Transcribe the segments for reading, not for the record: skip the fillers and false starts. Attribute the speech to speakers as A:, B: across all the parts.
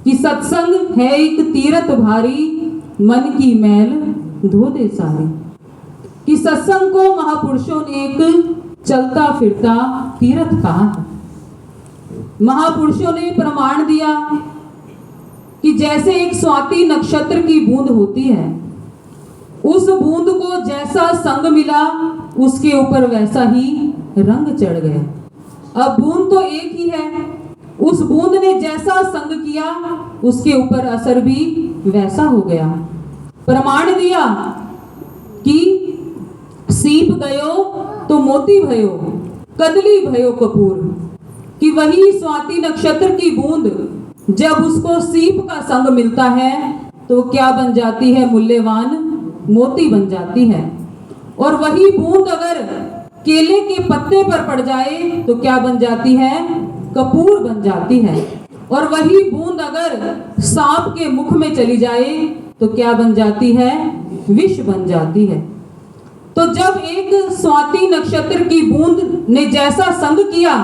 A: कि सत्संग है एक तीरथ भारी, मन की मैल धो दे सारी। कि सत्संग को महापुरुषों ने एक चलता फिरता तीर्थ कहा। महापुरुषों ने प्रमाण दिया कि जैसे एक स्वाति नक्षत्र की बूंद होती है, उस बूंद को जैसा संग मिला उसके ऊपर वैसा ही रंग चढ़ गया। अब बूंद तो एक ही है, उस बूंद ने जैसा संग किया उसके ऊपर असर भी वैसा हो गया। प्रमाण दिया कि सीप गयो तो मोती भयो, कदली भयो कपूर। कि वही स्वाति नक्षत्र की बूंद जब उसको सीप का संग मिलता है तो क्या बन जाती है? मूल्यवान मोती बन जाती है। और वही बूंद अगर केले के पत्ते पर पड़ जाए तो क्या बन जाती है? कपूर बन जाती है। और वही बूंद अगर सांप के मुख में चली जाए तो क्या बन जाती है? विष बन जाती है। तो जब एक स्वाति नक्षत्र की बूंद ने जैसा संग किया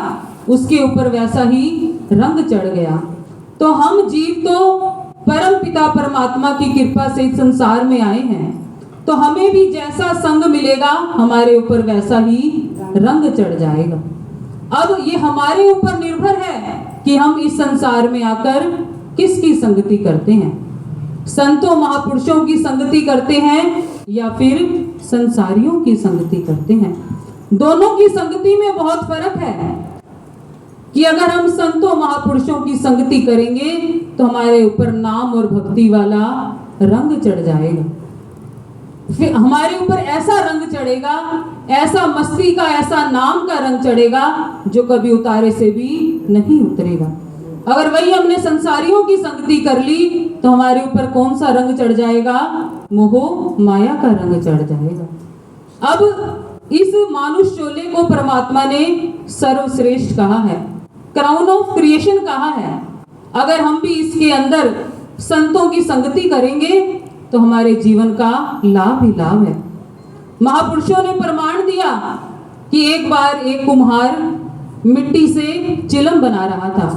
A: उसके ऊपर वैसा ही रंग चढ़ गया। तो हम जीव तो परम पिता परमात्मा की कृपा से इस संसार में आए हैं, तो हमें भी जैसा संग मिलेगा हमारे ऊपर वैसा ही रंग चढ़ जाएगा। अब ये हमारे ऊपर निर्भर है कि हम इस संसार में आकर किसकी संगति करते हैं। संतों महापुरुषों की संगति करते हैं या फिर संसारियों की संगति करते हैं। दोनों की संगति में बहुत फर्क है कि अगर हम संतों महापुरुषों की संगति करेंगे तो हमारे ऊपर नाम और भक्ति वाला रंग चढ़ जाएगा। फिर हमारे ऊपर ऐसा रंग चढ़ेगा, ऐसा मस्ती का, ऐसा नाम का रंग चढ़ेगा जो कभी उतारे से भी नहीं उतरेगा। अगर वही हमने संसारियों की संगति कर ली तो हमारे ऊपर कौन सा रंग चढ़ जाएगा? मोह माया का रंग चढ़ जाएगा। अब इस मानुष चोले को परमात्मा ने सर्वश्रेष्ठ कहा है, क्राउन ऑफ क्रिएशन कहा है। अगर हम भी इसके अंदर संतों की संगति करेंगे तो हमारे जीवन का लाभ ही लाभ है। महापुरुषों ने प्रमाण दिया कि एक बार एक कुम्हार मिट्टी से चिलम बना रहा था।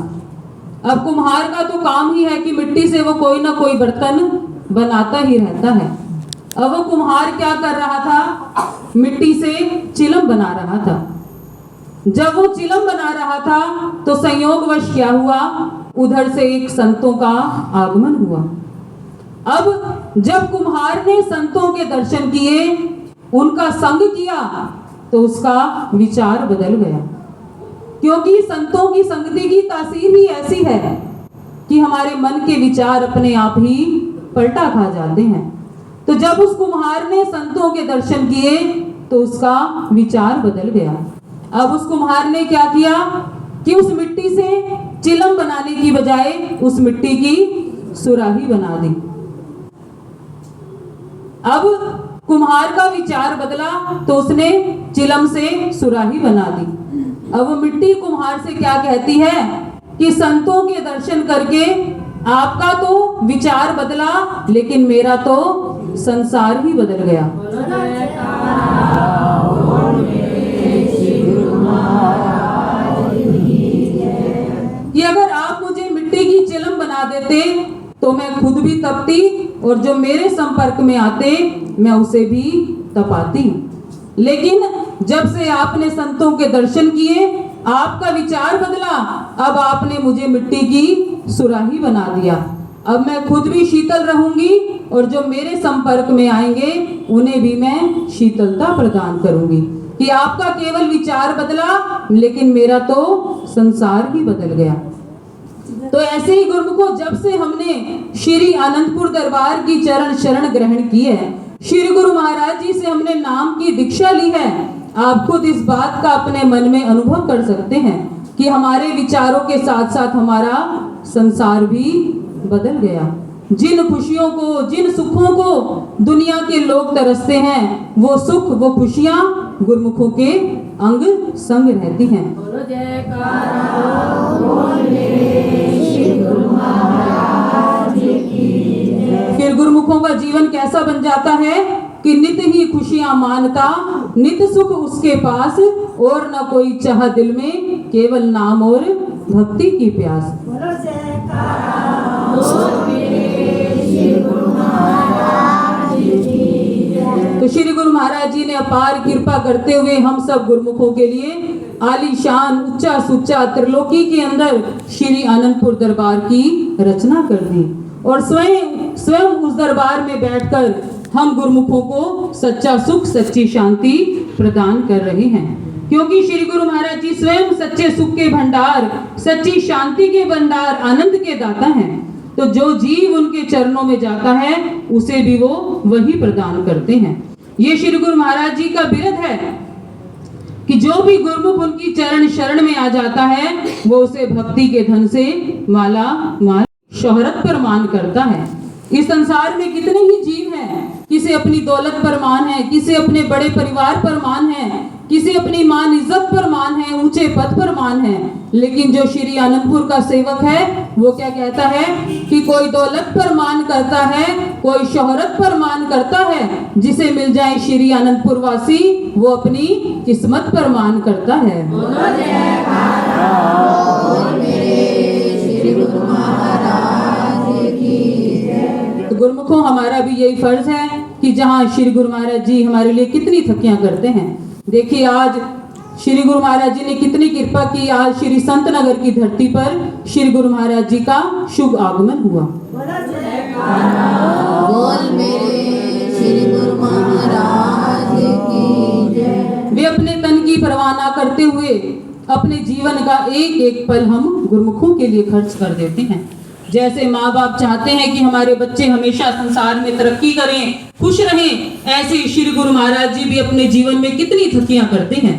A: अब कुम्हार का तो काम ही है कि मिट्टी से वो कोई ना कोई बर्तन बनाता ही रहता है। अब वो कुम्हार क्या कर रहा था? मिट्टी से चिलम बना रहा था। जब वो चिलम बना रहा था तो संयोगवश क्या हुआ? उधर से एक संतों का आगमन हुआ। अब जब कुम्हार ने संतों के दर्शन किए, उनका संग किया, तो उसका विचार बदल गया। क्योंकि संतों की संगति की तासीर ही ऐसी है कि हमारे मन के विचार अपने आप ही पलटा खा जाते हैं। तो जब उस कुम्हार ने संतों के दर्शन किए तो उसका विचार बदल गया। अब उस कुम्हार ने क्या किया कि उस मिट्टी से चिलम बनाने की बजाय उस मिट्टी की सुराही बना दी। अब कुम्हार का विचार बदला तो उसने चिलम से सुराही बना दी। अब वो मिट्टी कुम्हार से क्या कहती है कि संतों के दर्शन करके आपका तो विचार बदला, लेकिन मेरा तो संसार ही बदल गया। कि अगर आप मुझे मिट्टी की चिलम बना देते तो मैं खुद भी तपती और जो मेरे संपर्क में आते मैं उसे भी तपाती। लेकिन जब से आपने संतों के दर्शन किए, आपका विचार बदला, अब आपने मुझे मिट्टी की सुराही बना दिया। अब मैं खुद भी शीतल रहूंगी और जो मेरे संपर्क में आएंगे उन्हें भी मैं शीतलता प्रदान करूंगी। कि आपका केवल विचार बदला, लेकिन मेरा तो संसार ही बदल गया। तो ऐसे ही गुरुमुखों, जब से हमने श्री आनंदपुर दरबार की चरण शरण ग्रहण की है, श्री गुरु महाराज जी से हमने नाम की दीक्षा ली है, आप खुद इस बात का अपने मन में अनुभव कर सकते हैं कि हमारे विचारों के साथ साथ हमारा संसार भी बदल गया। जिन खुशियों को, जिन सुखों को दुनिया के लोग तरसते हैं, वो सुख, वो खुशियां गुरुमुखों के अंग संग रहती हैं। फिर गुरुमुखों का जीवन कैसा बन जाता है कि नित ही खुशियां मानता, नित सुख उसके पास, और न कोई चाह दिल में, केवल नाम और भक्ति की प्यास। तो श्री गुरु महाराज जी ने अपार कृपा करते हुए हम सब गुरुमुखों के लिए आलीशान उच्चा सुच्चा त्रिलोकी के अंदर श्री आनंदपुर दरबार की रचना कर दी और स्वयं स्वयं उस दरबार में बैठकर हम गुरुमुखों को सच्चा सुख सच्ची शांति प्रदान कर रहे हैं, क्योंकि श्री गुरु महाराज जी स्वयं सच्चे सुख के भंडार, सच्ची शांति के भंडार, आनंद के दाता हैं। तो जो जीव उनके चरणों में जाता है उसे भी वो वही प्रदान करते हैं। ये श्री गुरु महाराज जी का बिरद है कि जो भी गुरुमुख उनकी चरण शरण में आ जाता है वो उसे भक्ति के धन से माला माल शोहरत पर मान करता है। इस संसार में कितने ही जीव हैं, किसी अपनी दौलत पर मान है, किसी अपने बड़े परिवार पर मान है, किसी अपनी मान इज्जत पर मान है, ऊंचे पद पर मान है, लेकिन जो श्री आनंदपुर का सेवक है वो क्या कहता है कि कोई दौलत पर मान करता है, कोई शोहरत पर मान करता है, जिसे मिल जाए श्री आनंदपुर वासी वो अपनी किस्मत पर मान करता है। तो गुरुमुखों हमारा भी यही फर्ज है कि जहाँ श्री गुरु महाराज जी हमारे लिए कितनी थकियां करते हैं। देखिए आज श्री गुरु महाराज जी ने कितनी कृपा की, आज श्री संत नगर की धरती पर श्री गुरु महाराज जी का शुभ आगमन हुआ।
B: बोल मेरे श्री गुरु महाराज की जय।
A: वे अपने तन की परवाह ना करते हुए अपने जीवन का एक एक पल हम गुरुमुखों के लिए खर्च कर देते हैं। जैसे माँ बाप चाहते हैं कि हमारे बच्चे हमेशा संसार में तरक्की करें, खुश रहें, ऐसे श्री गुरु महाराज जी भी अपने जीवन में कितनी थकियां करते हैं।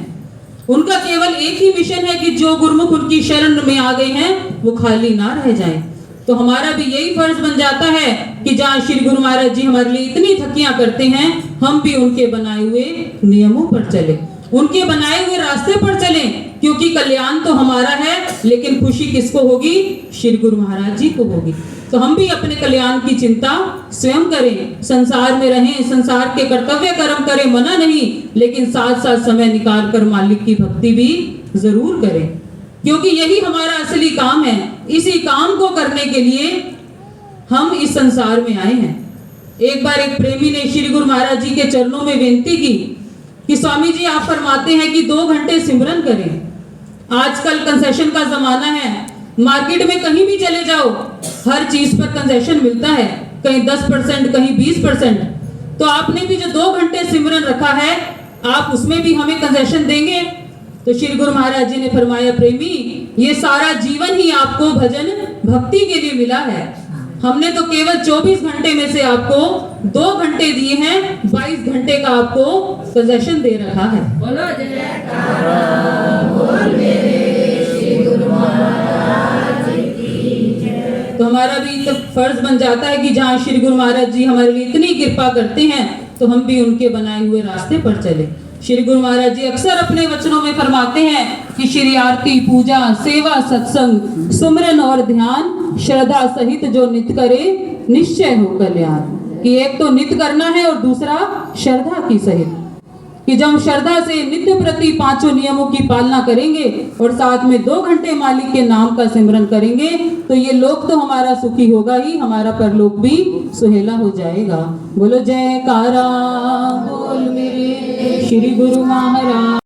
A: उनका केवल एक ही मिशन है कि जो गुरुमुख उनकी शरण में आ गए हैं वो खाली ना रह जाएं। तो हमारा भी यही फर्ज बन जाता है कि जहाँ श्री गुरु महाराज जी हमारे लिए इतनी थकियां करते हैं हम भी उनके बनाए हुए नियमों पर चले, उनके बनाए हुए रास्ते पर चलें, क्योंकि कल्याण तो हमारा है लेकिन खुशी किसको होगी? श्री गुरु महाराज जी को होगी। तो हम भी अपने कल्याण की चिंता स्वयं करें, संसार में रहें, संसार के कर्तव्य कर्म करें, मना नहीं, लेकिन साथ साथ समय निकाल कर मालिक की भक्ति भी जरूर करें, क्योंकि यही हमारा असली काम है। इसी काम को करने के लिए हम इस संसार में आए हैं। एक बार एक प्रेमी ने श्री गुरु महाराज जी के चरणों में विनती की कि स्वामी जी आप फरमाते हैं कि 2 घंटे सिमरन करें। आजकल कंसेशन का जमाना है, मार्केट में कहीं भी चले जाओ हर चीज पर कंसेशन मिलता है, कहीं 10%, कहीं 20%। तो आपने भी जो 2 घंटे सिमरन रखा है आप उसमें भी हमें कंसेशन देंगे? तो श्री गुरु महाराज जी ने फरमाया, प्रेमी ये सारा जीवन ही आपको भजन भक्ति के लिए मिला है। हमने तो केवल 24 घंटे में से आपको 2 घंटे दिए हैं, 22 घंटे का आपको कंसेशन दे रखा है।
B: बोलो जयकार बोल मेरे श्री गुरु महाराज की जय।
A: तो हमारा भी तो फर्ज बन जाता है कि जहाँ श्री गुरु महाराज जी हमारे लिए इतनी कृपा करते हैं तो हम भी उनके बनाए हुए रास्ते पर चले। श्री गुरु महाराज जी अक्सर अपने वचनों में फरमाते हैं कि श्री आरती पूजा सेवा सत्संग सुमरन और ध्यान श्रद्धा सहित जो नित्य करे निश्चय हो कल्याण। कि एक तो नित्य करना है और दूसरा श्रद्धा की सहित, कि जब हम श्रद्धा से नित्य प्रति 5 नियमों की पालना करेंगे और साथ में 2 घंटे मालिक के नाम का सिमरन करेंगे तो ये लोक तो हमारा सुखी होगा ही, हमारा परलोक भी सुहेला हो जाएगा। बोलो जयकारा बोल मेरे श्री गुरु महाराज।